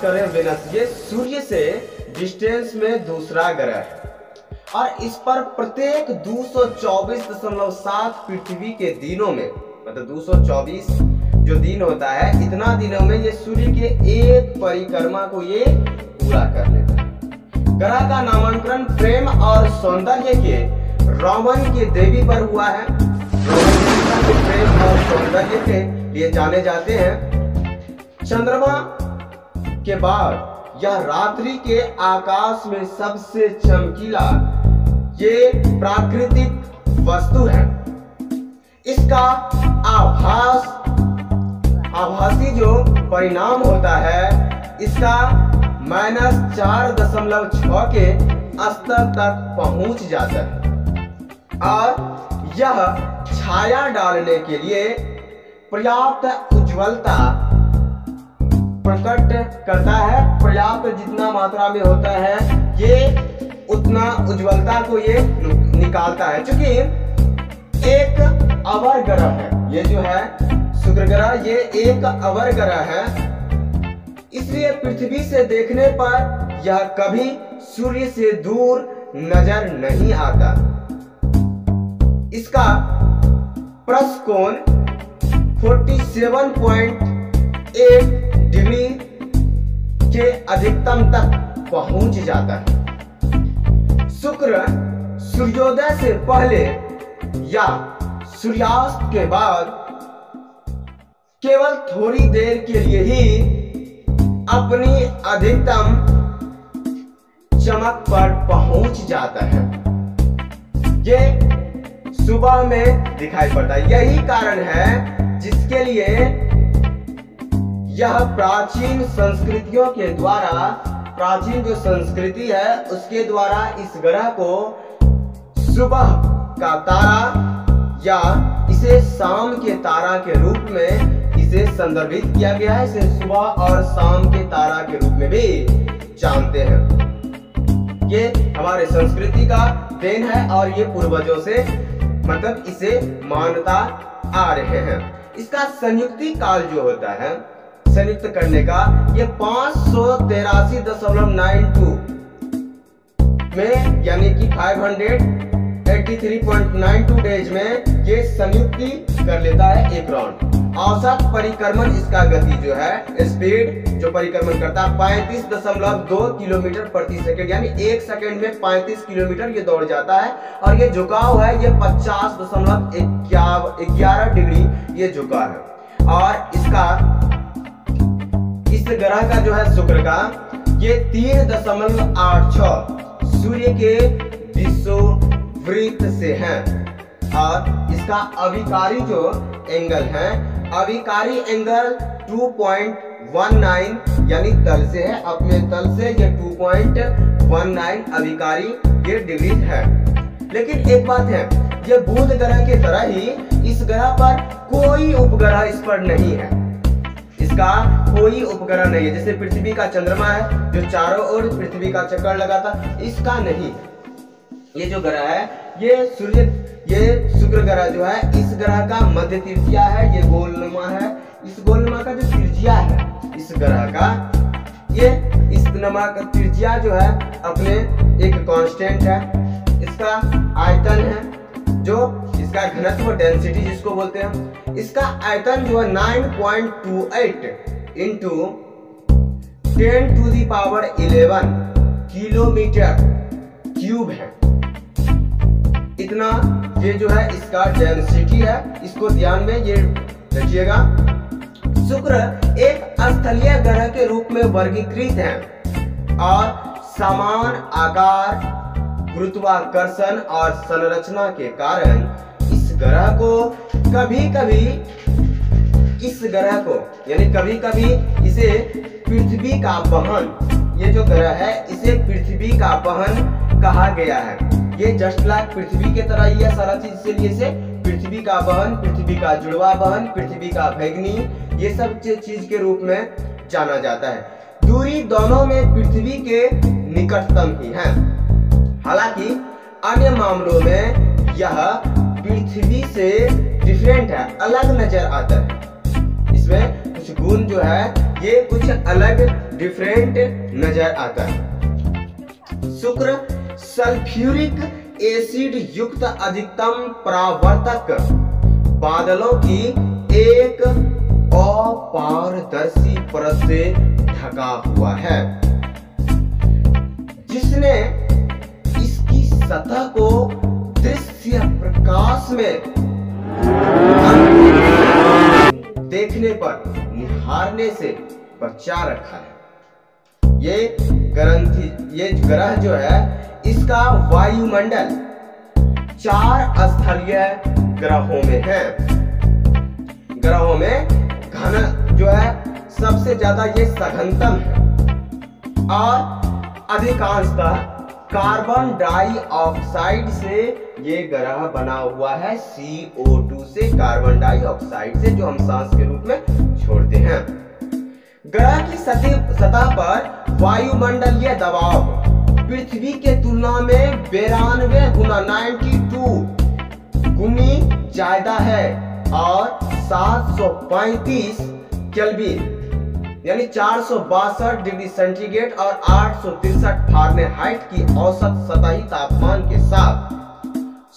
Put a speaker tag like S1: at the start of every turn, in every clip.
S1: करें वेनस, ये सूर्य से डिस्टेंस में दूसरा ग्रह है और इस पर प्रत्येक 224.7 पृथ्वी के दिनों में, मतलब 224 जो दिन होता है, इतना दिनों में ये सूर्य के एक परिक्रमा को ये पूरा कर लेता है। ग्रह का नामांकन प्रेम और सौंदर्य के रोमन की देवी पर हुआ है। प्रेम और सौंदर्य के लिए जाने जाते हैं। चंद्रमा के बाद यह रात्रि के आकाश में सबसे चमकीला ये प्राकृतिक वस्तु है। इसका आभासी जो परिणाम होता है, इसका -4.6 के स्तर तक पहुंच जाता है और यह छाया डालने के लिए पर्याप्त उज्ज्वलता प्रकट करता है। पर्याप्त जितना मात्रा में होता है, ये उतना उज्ज्वलता को ये निकालता है। क्योंकि एक अवर ग्रह है, ये जो है शुक्र ग्रह, ये एक अवर ग्रह है, इसलिए पृथ्वी से देखने पर यह कभी सूर्य से दूर नजर नहीं आता। इसका पृष्ठ कोण 47.8 डिग्री के अधिकतम तक पहुंच जाता है। शुक्र सूर्योदय से पहले या सूर्यास्त के बाद केवल थोड़ी देर के लिए ही अपनी अधिकतम चमक पर पहुंच जाता है। ये सुबह में दिखाई पड़ता है। यही कारण है जिसके लिए यह प्राचीन संस्कृतियों के द्वारा, प्राचीन जो संस्कृति है उसके द्वारा इस ग्रह को सुबह का तारा या इसे शाम के तारा के रूप में इसे संदर्भित किया गया है। इसे सुबह और शाम के तारा के रूप में भी जानते हैं। ये हमारे संस्कृति का देन है और ये पूर्वजों से मतलब इसे मान्यता आ रहे हैं। इसका संयुक्ति काल जो होता है, संयुक्त करने का, ये 583.92 में यानी कि 583.92 डेज में ये संयुक्ति कर लेता है एक राउंड। औसत परिक्रमण इसका गति जो है, स्पीड जो परिक्रमण करता है 35.2 किलोमीटर प्रति सेकंड, यानी एक सेकंड में 35 किलोमीटर ये दौड़ जाता है। और ये झुकाव है, ये 50.11 डिग्री ये झुकाव है। और इसका इस ग्रह का जो है शुक्र का, ये 3.86 सूर्य के विषुववृत्त से है। और इसका अभिकारी जो एंगल है, अभिकारी एंगल 2.19 यानी तल से है, अपने तल से ये 2.19 अभिकारी ये डिग्री है। लेकिन एक बात है, ये बुध ग्रह के तरह ही इस ग्रह पर कोई उपग्रह इस पर नहीं है। इसका कोई उपग्रह नहीं है। जैसे पृथ्वी का चंद्रमा है जो चारों ओर पृथ्वी का चक्कर लगाता, इसका नहीं। ये जो ग्रह है, ये शुक्र ग्रह जो है, इस ग्रह का मध्य त्रिज्या है, ये गोलनुमा है। इस गोलनुमा का जो त्रिज्या है इस ग्रह का, ये इस नमा का त्रिज्या जो है अपने एक कांस्टेंट है। इसका आयतन है, जो इसका घनत्व डेंसिटी जिसको बोलते हैं, इसका आयतन जो है 9.28 इंटू 10⁻11 किलोमीटर क्यूब है। इतना ये जो है इसका डेंसिटी है, इसको ध्यान में ये रखिएगा। शुक्र एक स्थलीय ग्रह के रूप में वर्गीकृत है और समान आकार, गुरुत्वाकर्षण और संरचना के कारण इस ग्रह को कभी कभी इसे पृथ्वी का बहन, ये जो ग्रह है इसे पृथ्वी का बहन कहा गया है। ये जस्ट लाइक पृथ्वी के तरह ही है सारा चीज, इसीलिए इसे पृथ्वी का बहन, पृथ्वी का जुड़वा बहन, पृथ्वी का भैगनी, ये सब चीज के रूप में जाना जाता है। दूरी दोनों में पृथ्वी के निकटतम ही है। हालांकि अन्य मामलों में यह पृथ्वी से डिफरेंट है, अलग नजर आता है। इसमें कुछ गुण जो है ये कुछ अलग डिफरेंट नजर आता है। शुक्र सल्फ्यूरिक एसिड युक्त अधिकतम परावर्तक बादलों की एक अपारदर्शी परत से ढका हुआ है, जिसने इसकी सतह को दृश्य प्रकाश में देखने पर निहारने से बचा रखा है। ये ग्रह जो है, इसका वायुमंडल 4 स्थलीय ग्रहों में है। ग्रहों में घन जो है सबसे ज्यादा ये सघनतम है और अधिकांशतः कार्बन डाइऑक्साइड से ये ग्रह बना हुआ है। CO2 से, कार्बन डाइऑक्साइड से, जो हम सांस के रूप में छोड़ते हैं। ग्रह की सतह पर वायुमंडलीय दबाव पृथ्वी के तुलना में 92 गुना 92 गुनी ज्यादा है और 735 केल्विन यानी 462 डिग्री सेंटीग्रेड और 863 फारेनहाइट की औसत सतही तापमान के साथ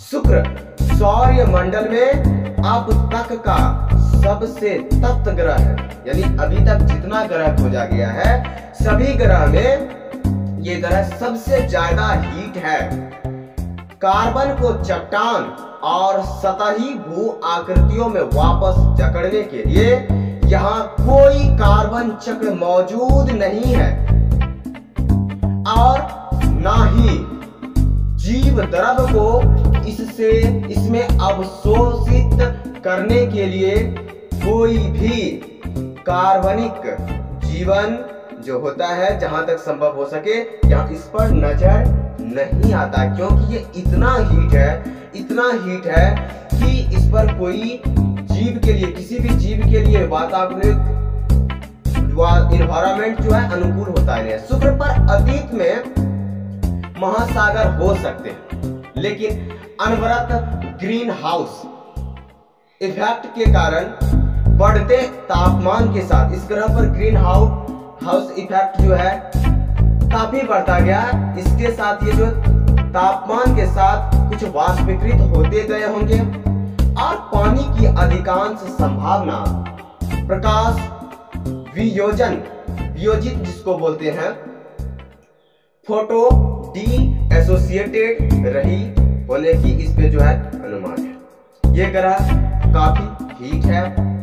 S1: शुक्र सौर्य मंडल में अब तक का सबसे तप्त ग्रह है। यानी अभी तक जितना ग्रह खोजा गया है, सभी ग्रह में ये ग्रह सबसे ज्यादा हीट है। कार्बन को चट्टान और सतही भू आकृतियों में वापस जकड़ने के लिए यहाँ कोई कार्बन चक्र मौजूद नहीं है और ना ही जीव द्रव को इसमें अवशोषित करने के लिए कोई भी कार्बनिक जीवन जो होता है, जहां तक संभव हो सके, यहाँ इस पर नजर नहीं आता, क्योंकि ये इतना हीट है कि इस पर कोई जीव के लिए, किसी भी जीव के लिए वातावरण इन्वायरमेंट जो है अनुकूल होता है। शुक्र पर अतीत में महासागर हो सकते हैं, लेकिन अनवरत ग्रीन हाउस इफेक्ट के कारण बढ़ते तापमान के साथ इस ग्रह पर ग्रीन हाउस इफेक्ट जो है काफी बढ़ता गया। इसके साथ ये जो तापमान के साथ कुछ वाष्पीकृत होते गए होंगे और पानी की अधिकांश संभावना प्रकाश वियोजित जिसको बोलते हैं, फोटो डी एसोसिएटेड रही होने की इस पे जो है अनुमान है। ये ग्रह काफी हीट है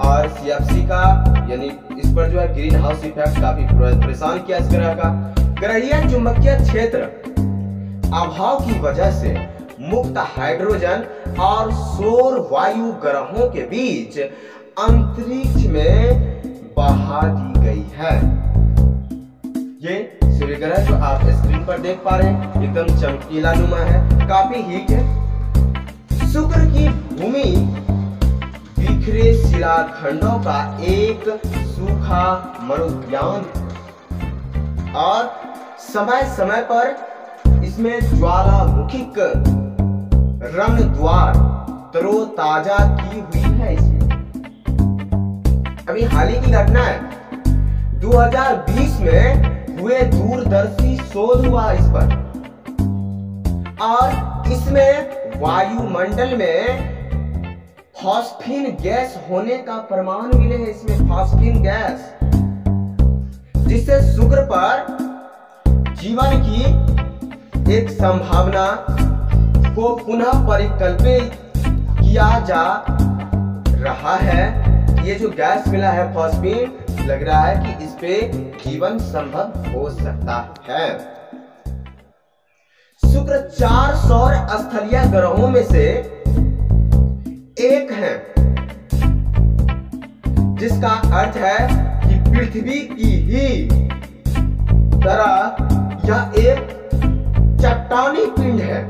S1: और CFC का यानी इस पर जो है ग्रीन हाउस इफेक्ट काफी परेशान किया इस ग्रह का। ग्रहीय चुंबकीय क्षेत्र अभाव की वजह से मुक्त हाइड्रोजन और सौर वायु ग्रहों के बीच अंतरिक्ष में बहा दी गई है। ये सूर्य ग्रह जो आप स्क्रीन पर देख पा रहे हैं एकदम चमकीला नुमा है, काफी हीट है। शुक्र की भूमि बिखरे शिलाखंडों का एक सूखा मरुद्यान और समय समय पर इसमें ज्वालामुखिक रन द्वार तरोताजा की हुई है। इसमें अभी हाल ही की घटना है, 2020 में हुए दूरदर्शी शोध हुआ इस पर और इसमें वायुमंडल में फॉस्फीन गैस होने का प्रमाण मिले हैं। इसमें फॉस्फीन गैस, जिससे शुक्र पर जीवन की एक संभावना को पुनः परिकल्पित किया जा रहा है। ये जो गैस मिला है फॉस्फीन, लग रहा है कि इस पे जीवन संभव हो सकता है। शुक्र 4 सौर स्थलीय ग्रहों में से एक है, जिसका अर्थ है कि पृथ्वी की ही तरह यह एक चट्टानी पिंड है।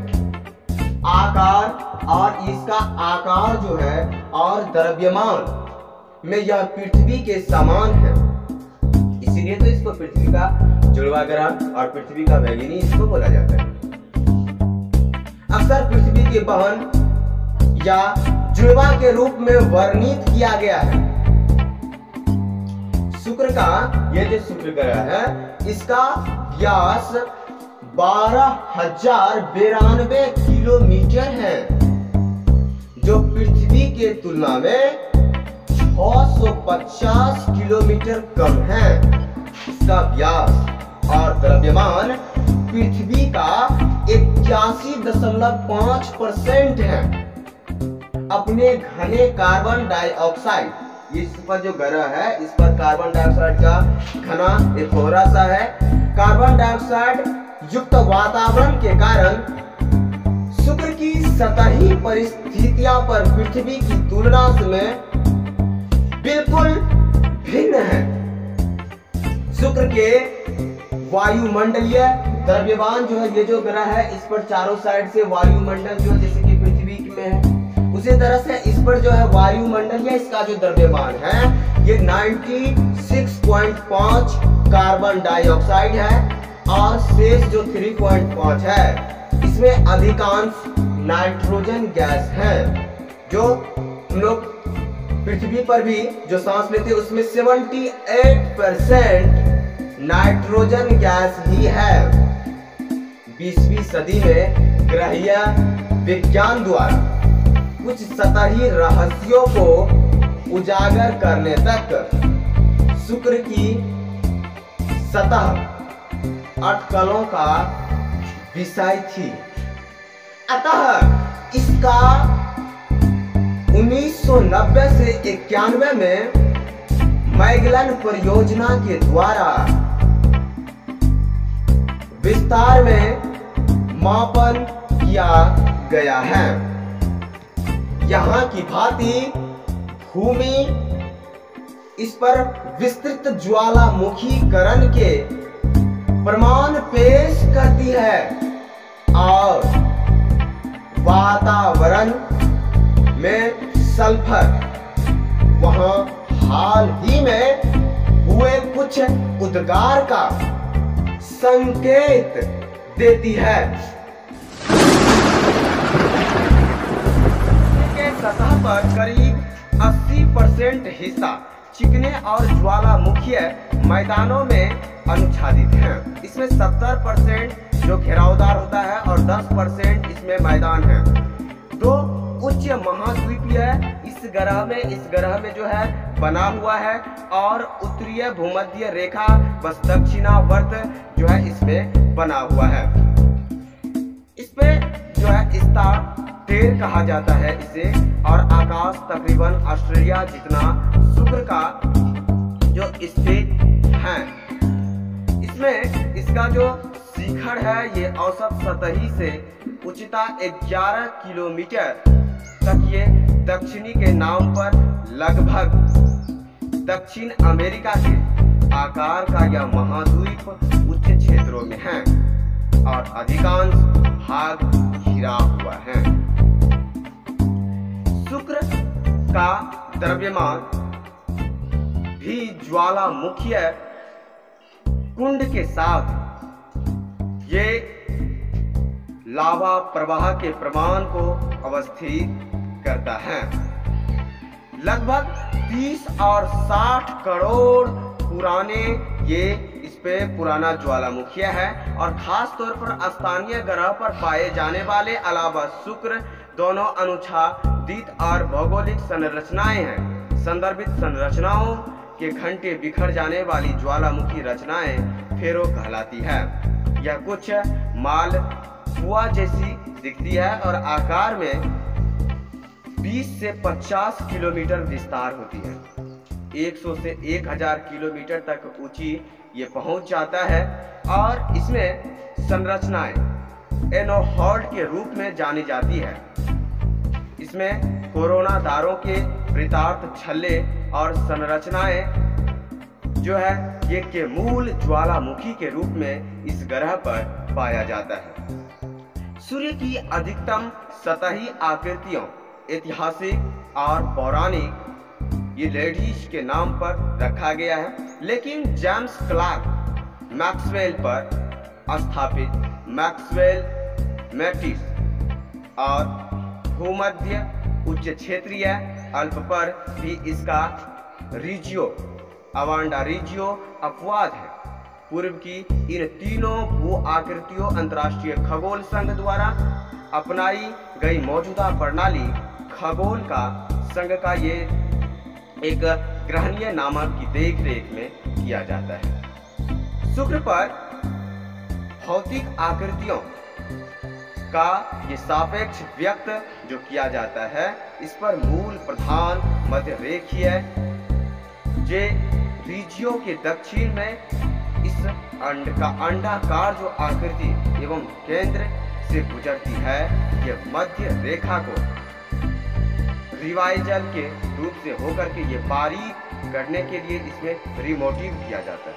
S1: आकार और इसका आकार जो है और द्रव्यमान में यह पृथ्वी के समान है, इसीलिए तो इसको पृथ्वी का जुड़वा ग्रह और पृथ्वी का भगिनी इसको बोला जाता है। अक्सर पृथ्वी की बहन या जुड़वा के रूप में वर्णित किया गया है। शुक्र का ये जो शुक्र ग्रह है इसका व्यास 12,092 किलोमीटर है, जो पृथ्वी के तुलना में 650 किलोमीटर कम है इसका व्यास। और द्रव्यमान पृथ्वी का 81.5% है। अपने घने कार्बन डाइऑक्साइड, इस पर जो ग्रह है इस पर कार्बन डाइऑक्साइड का घना एक कोहरा सा है। कार्बन डाइऑक्साइड युक्त वातावरण के कारण शुक्र की सतही परिस्थितियां पर पृथ्वी की तुलना में बिल्कुल भिन्न है। शुक्र के वायुमंडलीय द्रव्यमान जो है, ये जो ग्रह है इस पर चारों साइड से वायुमंडल जो जैसे कि पृथ्वी में है, उसी तरह से इस पर जो है वायुमंडलीय इसका जो द्रव्यमान है ये 96.5 कार्बन डाइऑक्साइड है और शेष जो 3.5 है इसमें अधिकांश नाइट्रोजन गैस है। जो हम लोग पृथ्वी पर भी जो सांस लेते हैं उसमें 78% नाइट्रोजन गैस ही है। 20वीं सदी में ग्रहीय विज्ञान द्वारा कुछ सतही रहस्यों को उजागर करने तक शुक्र की सतह अटकलों का विषय थी। अतः इसका 1990 से 91 में मैगेलन परियोजना के द्वारा विस्तार में मापन किया गया है। यहाँ की भांति भूमि इस पर विस्तृत ज्वालामुखीकरण के प्रमाण पेश करती है और वातावरण में सल्फर वहां हाल ही में हुए कुछ उद्गार का संकेत देती है। सतह पर करीब 80% हिस्सा चिकने और ज्वालामुखीय मैदानों में अनुच्छादित है। इसमें 70% जो घेरावदार होता है और 10% इसमें मैदान है। दो उच्च महाद्वीपीय इस ग्रह में जो है बना हुआ है और उत्तरीय भूमध्य रेखा बस दक्षिणावर्त जो है इसमें बना हुआ है। इसमें जो है स्टार टेर कहा जाता है इसे, और आकाश तकरीबन ऑस्ट्रेलिया जितना शुक्र का जो स्थित है। इसमें इसका जो शिखर है ये औसत सतही से उच्चता 11 किलोमीटर तक ये दक्षिणी के नाम पर लगभग दक्षिण अमेरिका के आकार का यह महाद्वीप उच्च क्षेत्रों में है और अधिकांश भाग घिरा हुआ है। शुक्र का द्रव्यमान भी ज्वालामुखीय कुंड के साथ ये लावा प्रवाह के प्रमाण को अवस्थित करता है। लगभग 30 और 60 करोड़ पुराने ये इस पे पुराना ज्वालामुखी है और खास तौर पर स्थानीय ग्रह पर पाए जाने वाले अलावा शुक्र दोनों अनुच्छादित और भौगोलिक संरचनाएं हैं। संदर्भित संरचनाओं के घंटे बिखर जाने वाली ज्वालामुखी रचनाएं फेरो कहलाती है। यह कुछ मालपुआ जैसी दिखती है और आकार में 20 से 50 किलोमीटर विस्तार होती है। 100 से 1000 किलोमीटर तक ऊंची ये पहुंच जाता है और इसमें संरचनाएं एनोहॉल्ट के रूप में जानी जाती है। इसमें कोरोना दारों के वृत्तार्थ छल्ले और संरचनाएं जो है ये के मूल ज्वालामुखी के रूप में इस ग्रह पर पाया जाता है। सूर्य की अधिकतम सतही आकृतियों ऐतिहासिक और पौराणिक ये लेडीज के नाम पर रखा गया है, लेकिन जेम्स क्लार्क मैक्सवेल पर स्थापित मैक्सवेल मैट्रिक्स और भूमध्य उच्च क्षेत्रीय अल्प पर भी इसका रिजियो अवांडा रीजियो अपवाद है। पूर्व की इन तीनों भू आकृतियों अंतर्राष्ट्रीय खगोल संघ द्वारा अपनाई गई मौजूदा प्रणाली खगोल का संघ का ये एक ग्रहणीय नामक की देखरेख में किया जाता है। शुक्र पर भौतिक आकृतियों का ये सापेक्ष व्यक्त जो किया जाता है, इस पर मूल प्रधान मध्य रेखीय जे रीजियो के दक्षिण में इस अंडाकार जो आकृति एवं केंद्र से गुजरती है, यह मध्य रेखा को रिवाइजल के रूप से होकर के ये बारीक करने के लिए इसमें रिमोटिव किया जाता है।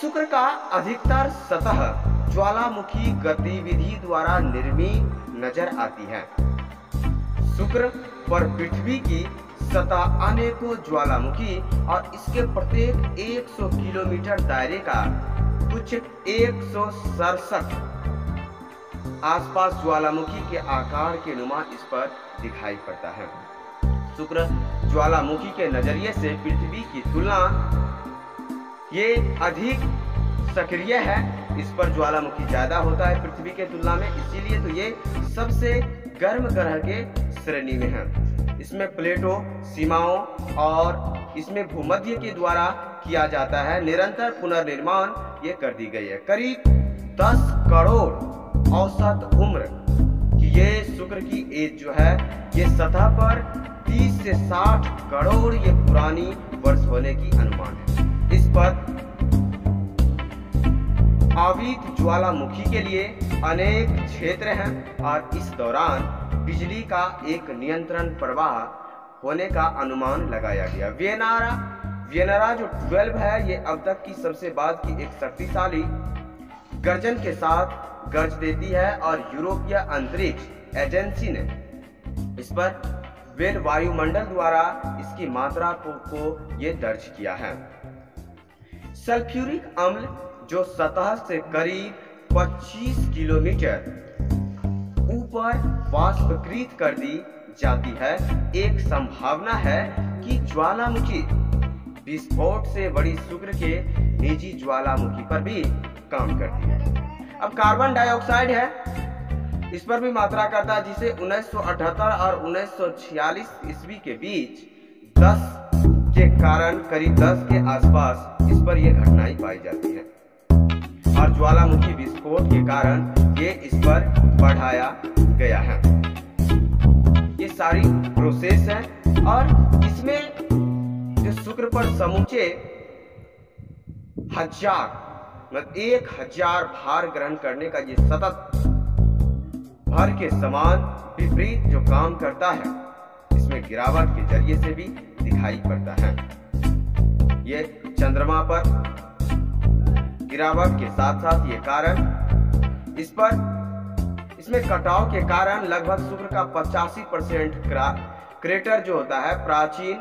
S1: शुक्र का अधिकतर सतह ज्वालामुखी गतिविधि द्वारा निर्मित नजर आती है। शुक्र पर पृथ्वी की सतह अनेकों ज्वालामुखी और इसके प्रत्येक 100 किलोमीटर दायरे का कुछ 167 आसपास ज्वालामुखी के आकार के नुमा इस पर दिखाई पड़ता है। शुक्र ज्वालामुखी के नजरिए से पृथ्वी की तुलना ये अधिक सक्रिय है, इस पर ज्वालामुखी ज्यादा होता है पृथ्वी के तुलना में, इसीलिए तो ये सबसे गर्म ग्रह के श्रेणी में है। इसमें प्लेटों सीमाओं और इसमें भूमध्य के द्वारा किया जाता है। निरंतर पुनर्निर्माण ये कर दी गई है। करीब 10 करोड़ औसत उम्र की ये शुक्र की एज जो है, ये सतह पर 30 से 60 करोड़ ये पुरानी वर्ष होने की अनुमान है। इस पर आवित ज्वालामुखी के लिए अनेक क्षेत्र हैं और इस दौरान बिजली का एक नियंत्रण प्रवाह होने का अनुमान लगाया गया। वियनरा जो 12 है, ये अब तक की सबसे बाद की एक शक्तिशाली गर्जन के साथ गर्ज देती है और यूरोपीय अंतरिक्ष एजेंसी ने इस पर वेल वायुमंडल द्वारा इसकी मात्रा को ये दर्ज किया है। सल्फ्यूरिक अम्ल जो सतह से करीब 25 किलोमीटर ऊपर वाष्पीकृत कर दी जाती है। एक संभावना है कि ज्वालामुखी विस्फोट से बड़ी शुक्र के निजी ज्वालामुखी पर भी काम करती है। अब कार्बन डाइऑक्साइड है, इस पर भी मात्रा करता है, जिसे 1978 और 1946 ईस्वी के बीच 10 के कारण करीब 10 के आसपास इस पर यह घटनाएं पाई जाती है और ज्वालामुखी विस्फोट के कारण ये इस पर बढ़ाया गया है। ये सारी प्रोसेस है और इसमें जो शुक्र पर समूचे 1000 भार ग्रहण करने का ये सतत भर के समान विपरीत जो काम करता है, इसमें गिरावट के जरिए से भी दिखाई पड़ता है। ये चंद्रमा पर गिरावट के साथ साथ ये कारण इसमें कटाव के कारण लगभग शुक्र का 85% क्रेटर जो होता है प्राचीन